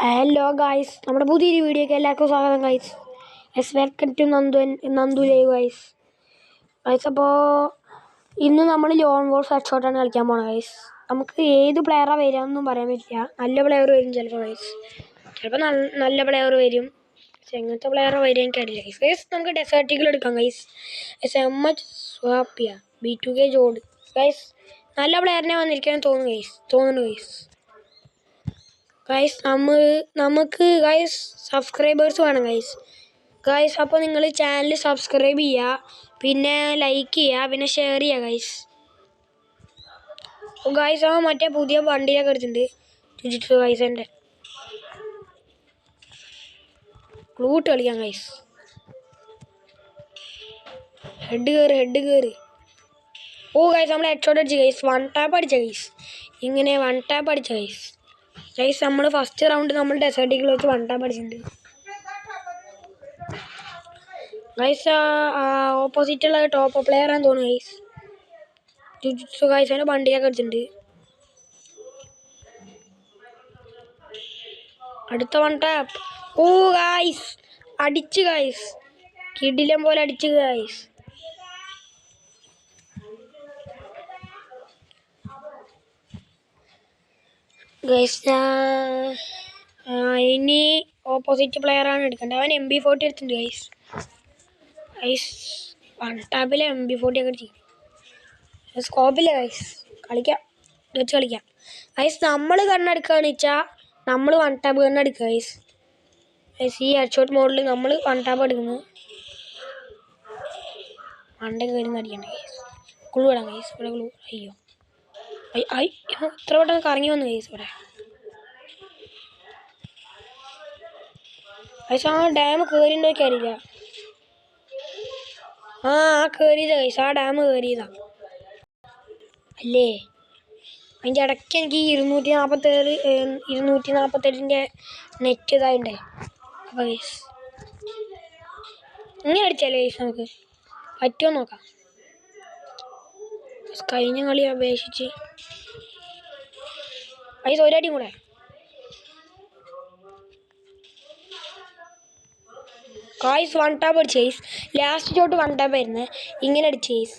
Hello guys, നമ്മുടെ പുതിയൊരു വീഡിയോക്ക് എല്ലാവർക്കും സ്വാഗതം guys. Welcome to Nandu live guys. അപ്പോൾ ഇന്ന് നമ്മൾ ലോൺ വോൾസ് ഹെഡ്ഷോട്ടാണ് കളിക്കാൻ പോകുന്നത് ഗായ്സ്. നമുക്ക് ഏത് പ്ലെയറാണ് വരികയെന്നൊന്നും പറയാൻ പറ്റില്ല. നല്ല പ്ലെയർ വരും ചിലപ്പോൾ ഗായ്സ്, ചിലപ്പോൾ നല്ല പ്ലെയർ വരും. പക്ഷെ എങ്ങനത്തെ പ്ലെയർ വരും എനിക്കറിയില്ല ഗൈസ്. ഗൈസ് നമുക്ക് ഡെസേർട്ടികൾ എടുക്കാം ഗൈസ്. MH സ്വാപ്പിയ B2K ജോഡ് ഗൈസ്. നല്ല പ്ലെയറിനെ വന്നിരിക്കാൻ തോന്നുന്നു ഗൈസ്. ഗൈസ് നമുക്ക് ഗൈസ് സബ്സ്ക്രൈബേഴ്സ് വേണം ഗൈസ്. അപ്പോൾ നിങ്ങൾ ചാനൽ സബ്സ്ക്രൈബ് ചെയ്യുക, പിന്നെ ലൈക്ക് ചെയ്യുക, പിന്നെ ഷെയർ ചെയ്യുക ഗൈസ്. ഗൈസ് അവൻ മറ്റേ പുതിയ വണ്ടിയിലൊക്കെ എടുത്തിട്ടുണ്ട് ജുജിത്സു ഗൈസ്. എൻ്റെ ഫ്ലൂട്ട് കളിക്കാം ഗൈസ്. ഹെഡ് കയറി. ഓ ഗൈസ് നമ്മൾ ഹെഡ്ഷോട്ട് അടിച്ചു ഗൈസ്. വൺ ടാപ്പ് അടിച്ച ഗൈസ്. ഇങ്ങനെ വൺ ടാപ്പ് അടിച്ച ഗൈസ്. നമ്മൾ ഫസ്റ്റ് റൗണ്ട് നമ്മൾ ഡെസേർട്ടിൽ വെച്ച് വൺ ടാപ്പ് അടിച്ചിട്ടുണ്ട് ഗൈസ്. ഓപ്പോസിറ്റുള്ള ടോപ്പ് പ്ലെയർ ആണെന്ന് തോന്നുന്നു ഗൈസ്. ജുജിത്സു ഗൈസ് അതിൻ്റെ വണ്ടിയൊക്കെ അടിച്ചിട്ടുണ്ട്. അടുത്ത വൺ ടാപ്പ്. ഓ ഗൈസ് അടിച്ച് ഗൈസ്, കിടിലം പോലെ അടിച്ച് ഗൈസ്. ഇനി ഓപ്പോസിറ്റ് പ്ലെയറാണ് എടുക്കേണ്ടത്. അവൻ MB40 എടുത്തിട്ടുണ്ട് ഗൈസ്. വൺ ടാപ്പിൽ MB40 ഒക്കെ അടിച്ചു. സ്കോപ്പില്ല ഗൈസ്, കളിക്കാം ഗൈസ്. നമ്മൾ കണ്ണെടുക്കുകയെന്ന് വെച്ചാൽ നമ്മൾ വൺ ടാപ്പ് കണ്ണെടുക്കുക ഗൈസ്. ഈ ഹെഡ്ഷോട്ട് മോഡിൽ നമ്മൾ വൺ ടാപ്പ് എടുക്കുന്നു. മണ്ടൊക്കെ വരുന്ന അടിക്കണ്ട ഗൈസ്. ക്ലൂ ഇടാം ഗൈസ്. ഇവിടെ ക്ലൂ. അയ്യോ ഇത്ര പെട്ടെന്ന് കറങ്ങി വന്നു ഗൈസ്. ഇവിടെ ഗൈസ് ആ ഡാം കയറിണ്ടോ അറിയില്ല. കയറിയതാ ഗൈസ്. ആ ഡാം കയറിയതാ അല്ലേ. അതിൻ്റെ ഇടയ്ക്ക് എനിക്ക് 247 നെറ്റ് ഇതായിണ്ടേ. അപ്പോൾ ഗൈസ് ഇങ്ങനെ അടിച്ചാലേ ഗൈസ് നമുക്ക് പറ്റുമോ നോക്കാം. കഴിഞ്ഞ കളി അപേക്ഷിച്ച് ഗൈസ് ഒരടിയും കൂടെ. ഗൈസ് വൺ ടാപ്പ് അടിച്ച് guys. Last shot one tap ആയിരുന്നു. ഇങ്ങനെ അടിച്ച് ഗൈസ്.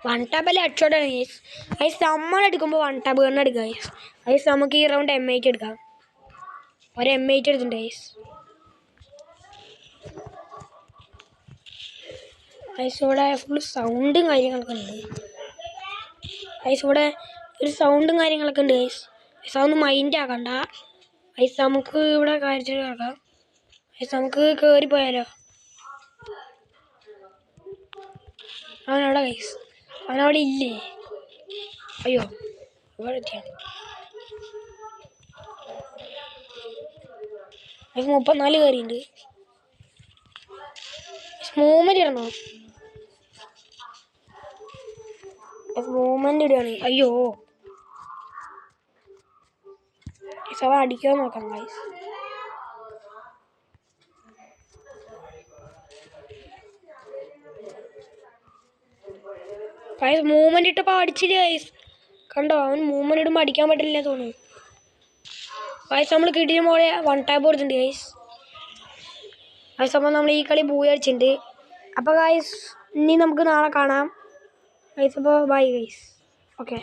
വൺ ടാപ്പല്ല ഹെഡ്ഷോട്ടാണ് ഗൈസ്. നമ്മളെടുക്കുമ്പോൾ വൺ ടാപ്പ് തന്നെ എടുക്കുക ഗൈസ്. നമുക്ക് ഈ റൗണ്ട് M8 എടുക്കാം. ഒരു M8 എടുത്തിട്ടുണ്ട് ഗൈസ്. ഇവിടെ ഫുൾ സൗണ്ടും കാര്യങ്ങളൊക്കെ ഉണ്ട് ഗൈസ്. ഇവിടെ ഒരു സൗണ്ടും കാര്യങ്ങളൊക്കെ ഉണ്ട് ഗൈസ്. അതൊന്നും മൈൻഡ് ആക്കണ്ട ഗൈസ്. നമുക്ക് ഇവിടെ കാര്യത്തിൽ കിടക്കാം ഗൈസ്. നമുക്ക് കയറിപ്പോയാലോ. അവനവിടെ ഗൈസ്. അവനവിടെ ഇല്ലേ. അയ്യോ ഇവിടെ എത്തിയാണ് ഗൈസ്. 34 കയറിയുണ്ട്. മൂവ്മെന്റ് ഇടണോ? മൂവ്മെന്റ് ഇടുകയാണ്. അയ്യോ അവ അടിക്കാൻ നോക്കാം ഗൈസ്. മൂവ്മെന്റ് ഇട്ടപ്പോൾ അടിച്ചില്ല ഗൈസ്. കണ്ടോ, അവൻ മൂവ്മെന്റ് ഇടുമ്പോൾ അടിക്കാൻ പറ്റില്ല തോന്നുന്നു ഗൈസ്. നമ്മൾ കിട്ടിയ മോളെ വൺ ടാപ്പ് കൊടുത്തിട്ടുണ്ട് ഗൈസ്. അപ്പോൾ നമ്മൾ ഈ കളി ബൂയി അടിച്ചിട്ടുണ്ട്. അപ്പോൾ ഗൈസ് ഇനി നമുക്ക് നാളെ കാണാം ഗൈസ്. അപ്പോൾ ബൈ ഗൈസ്. ഓക്കെ.